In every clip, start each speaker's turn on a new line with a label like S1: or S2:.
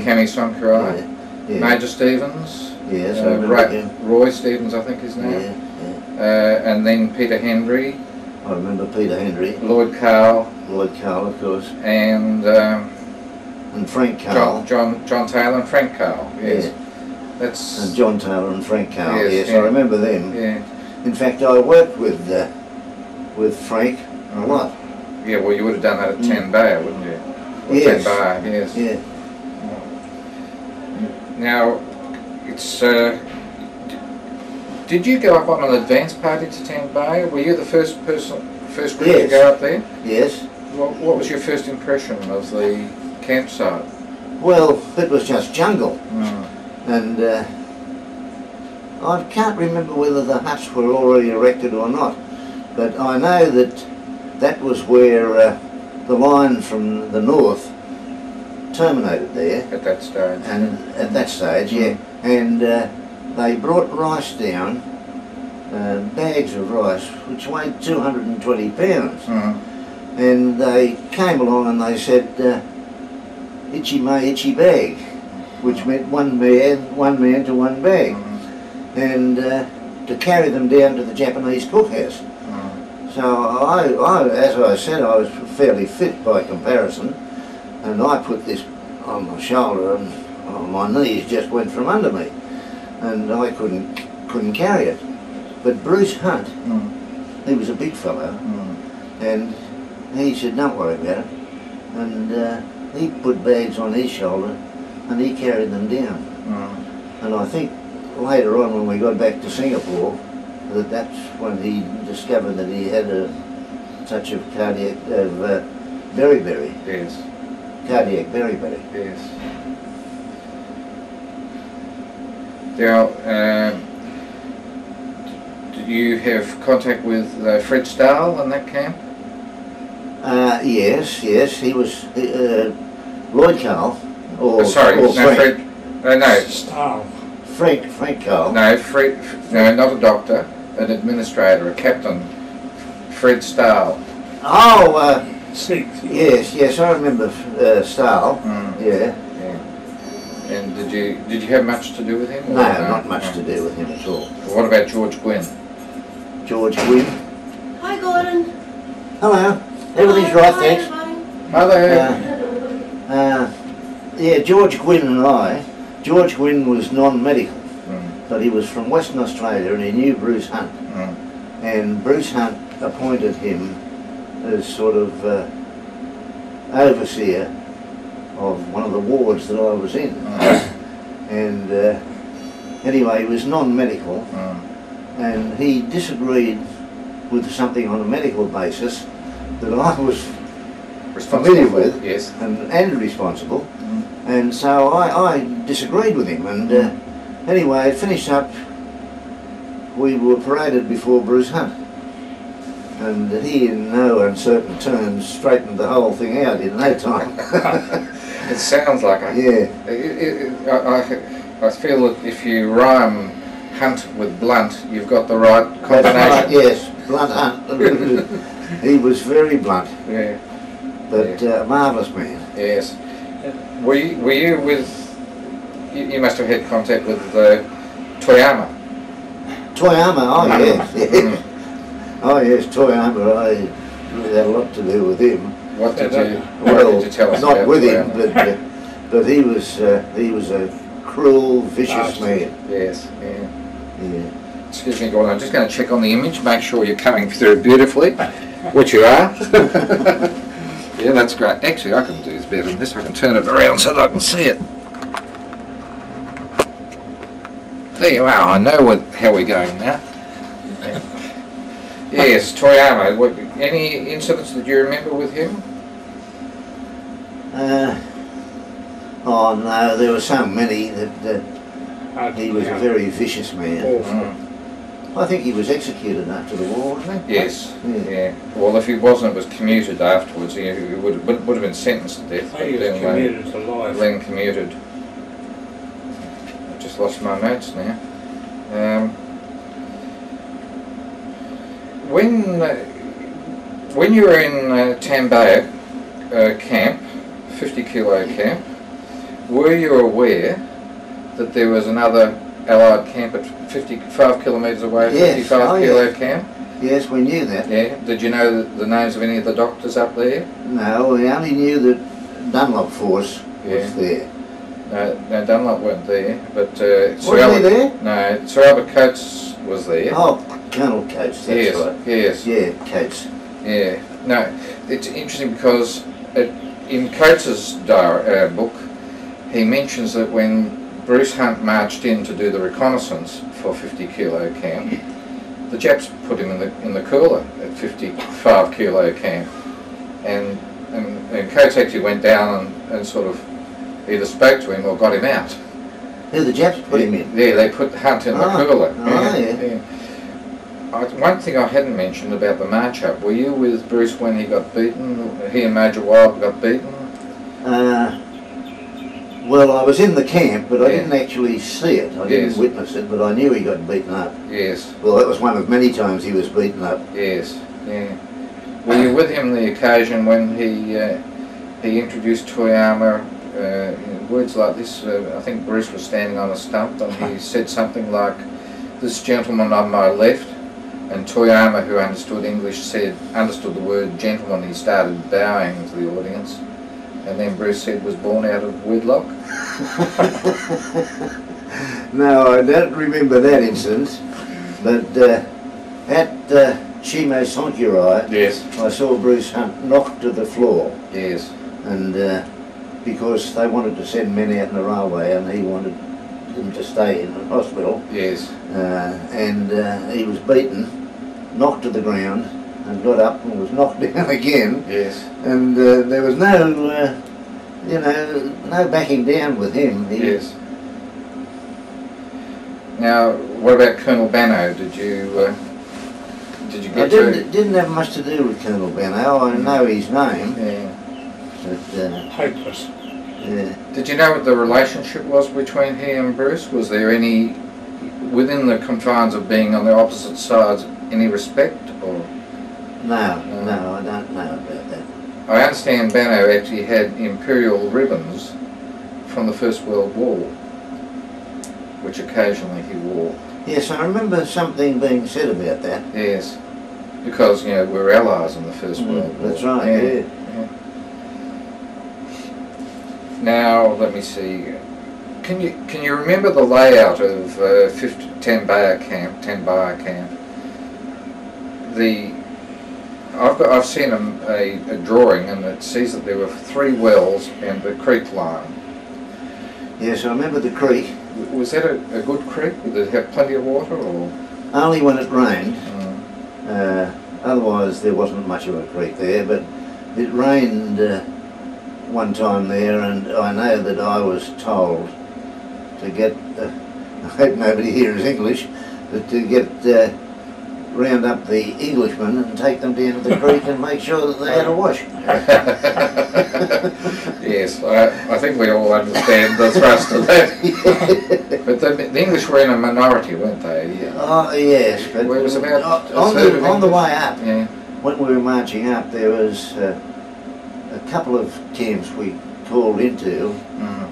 S1: Cammy Sonkarai,
S2: Yeah.
S1: Major Stevens,
S2: Yes, I remember him.
S1: Roy Stevens, I think his name, and then Peter Henry.
S2: I remember Peter Henry.
S1: Lloyd Carl.
S2: Lloyd Carl, of course.
S1: And
S2: Frank Carl.
S1: John Taylor and Frank Carl. Yes.
S2: Yeah.
S1: That's.
S2: And John Taylor and Frank Carl. Yes,
S1: yeah.
S2: I remember them.
S1: Yeah.
S2: In fact, I worked with Frank a lot.
S1: Yeah, well, you would have done that at 10 Bayer, wouldn't you? Or
S2: Yes.
S1: 10 Bayer, yes.
S2: Yeah.
S1: Now, it's. Did you go up on an advance party to 10 Bayer? Were you the first group to go up there?
S2: Yes.
S1: What was your first impression of the campsite?
S2: Well, it was just jungle. And I can't remember whether the huts were already erected or not, but I know that was where the line from the north terminated there.
S1: At that stage.
S2: And at that stage, yeah. And they brought rice down, bags of rice, which weighed 220 pounds. And they came along and they said, itchy may itchy bag, which meant one man to one bag, and to carry them down to the Japanese cookhouse. So I, as I said, I was fairly fit by comparison, and I put this on my shoulder, and my knees just went from under me, and I couldn't carry it. But Bruce Hunt, he was a big fellow, and he said, "Don't worry about it," and he put bags on his shoulder and he carried them down. And I think later on, when we got back to Singapore, that's when he discovered that he had a touch of cardiac beriberi.
S1: Yes.
S2: Cardiac beriberi.
S1: Yes. Now, did you have contact with Fred Stahl in that camp?
S2: Yes, he was Lloyd Carl, or
S1: Sorry,
S2: or
S1: no,
S2: Frank.
S1: Fred. No.
S3: Stahl.
S2: Frank Carl.
S1: No, Fred. No, not a doctor, an administrator, a captain. Fred Stahl.
S2: Oh,
S3: Six.
S2: yes, I remember Stahl. Yeah.
S1: And did you have much to do with him?
S2: No, not much to do with him at all.
S1: What about George Gwynn?
S2: George Gwynn.
S4: Hi, Gordon.
S2: Hello. Everything's right, thanks.
S1: Hi there.
S2: Yeah, George Gwynn and I. George Gwynn was non-medical, but he was from Western Australia and he knew Bruce Hunt. And Bruce Hunt appointed him as sort of overseer of one of the wards that I was in. And anyway, he was non-medical, and he disagreed with something on a medical basis that I was familiar with,
S1: yes,
S2: and responsible, and so I disagreed with him, and anyway, it finished up, we were paraded before Bruce Hunt, and he in no uncertain terms straightened the whole thing out in no time.
S1: It sounds like it.
S2: Yeah.
S1: I feel that if you rhyme Hunt with blunt, you've got the right combination.
S2: That's right, yes, blunt Hunt. He was very blunt.
S1: Yeah.
S2: But marvellous man.
S1: Yes. Were you with? You must have had contact with Toyama.
S2: Toyama, oh yes. Oh yes, Toyama. I had a lot to do with him.
S1: What did you tell us
S2: not
S1: about
S2: with
S1: Toyama?
S2: him, but he was a cruel, vicious man.
S1: Yes. Yeah.
S2: Yeah.
S1: Excuse me, Gordon. I'm just going to check on the image, make sure you're coming through beautifully, which you are. Yeah, that's great. Actually, I can do this better than this. I can turn it around so that I can see it. There you are. I know how we're going now. Yes, Toyama. Any incidents that you remember with him?
S2: Oh no, there were so many that he was a very vicious man. I think he was executed after the war, wasn't he?
S1: Yes. Yeah. Well, if he wasn't, it was commuted afterwards. He would have been sentenced to death.
S3: He was commuted to life.
S1: Then commuted. I just lost my notes now. When you were in Tambaya camp, 50 kilo camp, were you aware that there was another Allied camp at 55 kilometres away,
S2: Yes.
S1: 55 kilo camp?
S2: Yes, we knew that.
S1: Yeah. Did you know the names of any of the doctors up there?
S2: No, we only knew that Dunlop Force was there.
S1: No, Dunlop weren't there, but
S2: Was he there?
S1: No, Sir Albert Coates was there.
S2: Oh, Colonel Coates, that's
S1: yes,
S2: right.
S1: yes.
S2: Yeah, Coates.
S1: Yeah. No, it's interesting because in Coates's book, he mentions that when Bruce Hunt marched in to do the reconnaissance for 50 kilo camp, the Japs put him in the cooler at 55 kilo camp, and Coates actually went down and sort of either spoke to him or got him out.
S2: Who the Japs put him in?
S1: Yeah, they put Hunt in the cooler.
S2: Yeah.
S1: One thing I hadn't mentioned about the march up, were you with Bruce when he got beaten? He and Major Wild got beaten?
S2: Well, I was in the camp, but I didn't actually see it. I didn't witness it, but I knew he got beaten up.
S1: Yes.
S2: Well, that was one of many times he was beaten up.
S1: Yes, yeah. Were you with him the occasion when he introduced Toyama, words like this? I think Bruce was standing on a stump and he said something like, "This gentleman on my left," and Toyama, who understood English, understood the word gentleman. He started bowing to the audience. And then Bruce said was born out of wedlock.
S2: No, I don't remember that incident. But at Shimo Sonkurai,
S1: yes,
S2: I saw Bruce Hunt knocked to the floor.
S1: Yes.
S2: And because they wanted to send men out in the railway and he wanted him to stay in the hospital.
S1: Yes.
S2: And he was beaten, knocked to the ground, and got up and was knocked down again.
S1: Yes.
S2: And there was no, no backing down with him.
S1: Yes. Now, what about Colonel Banno? Did you get
S2: didn't have much to do with Colonel Banno. I know his name.
S1: Yeah.
S2: But,
S3: hopeless.
S2: Yeah.
S1: Did you know what the relationship was between he and Bruce? Was there any, within the confines of being on the opposite sides, any respect or?
S2: No, I don't know about that.
S1: I understand Banno actually had imperial ribbons from the First World War, which occasionally he wore.
S2: Yes, I remember something being said about that.
S1: Yes, because we're allies in the First World War.
S2: That's right. Yeah.
S1: Now let me see. Can you remember the layout of 10 Bayer Camp? I've seen a drawing and it says that there were 3 wells and the creek line.
S2: Yes, I remember the creek.
S1: Was that a good creek? Did it have plenty of water or?
S2: Only when it rained. Otherwise there wasn't much of a creek there, but it rained one time there, and I know that I was told to get, I hope nobody here is English, but to get round up the Englishmen and take them down to the creek and make sure that they had a wash.
S1: Yes, I think we all understand the thrust of that. But the English were in a minority, weren't they? Yeah.
S2: Oh yes, but
S1: it was about
S2: on the way up,
S1: yeah.
S2: When we were marching up, there was a couple of camps we called into,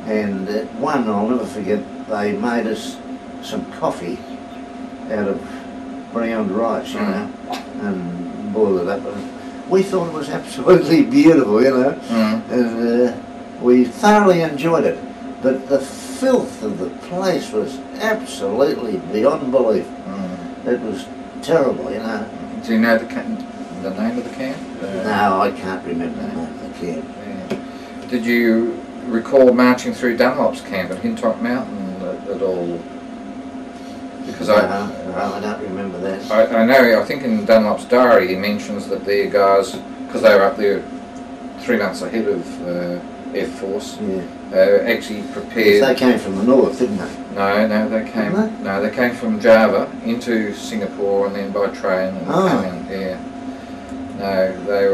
S2: and at one, I'll never forget, they made us some coffee out of browned rice, you know, and boiled it up. And we thought it was absolutely beautiful, you know, and we thoroughly enjoyed it. But the filth of the place was absolutely beyond belief. It was terrible, you know.
S1: Do you know the name of the camp?
S2: No, I can't remember the name of the camp.
S1: Yeah. Did you recall marching through Dunlop's camp at Hintock Mountain at all? Because
S2: I don't remember that.
S1: I know, I think in Dunlop's diary he mentions that their guys, because they were up there 3 months ahead of Air Force, actually prepared.
S2: They came from the north, didn't they?
S1: No, they came. No, they came from Java into Singapore and then by train and came in. Yeah. No, they were.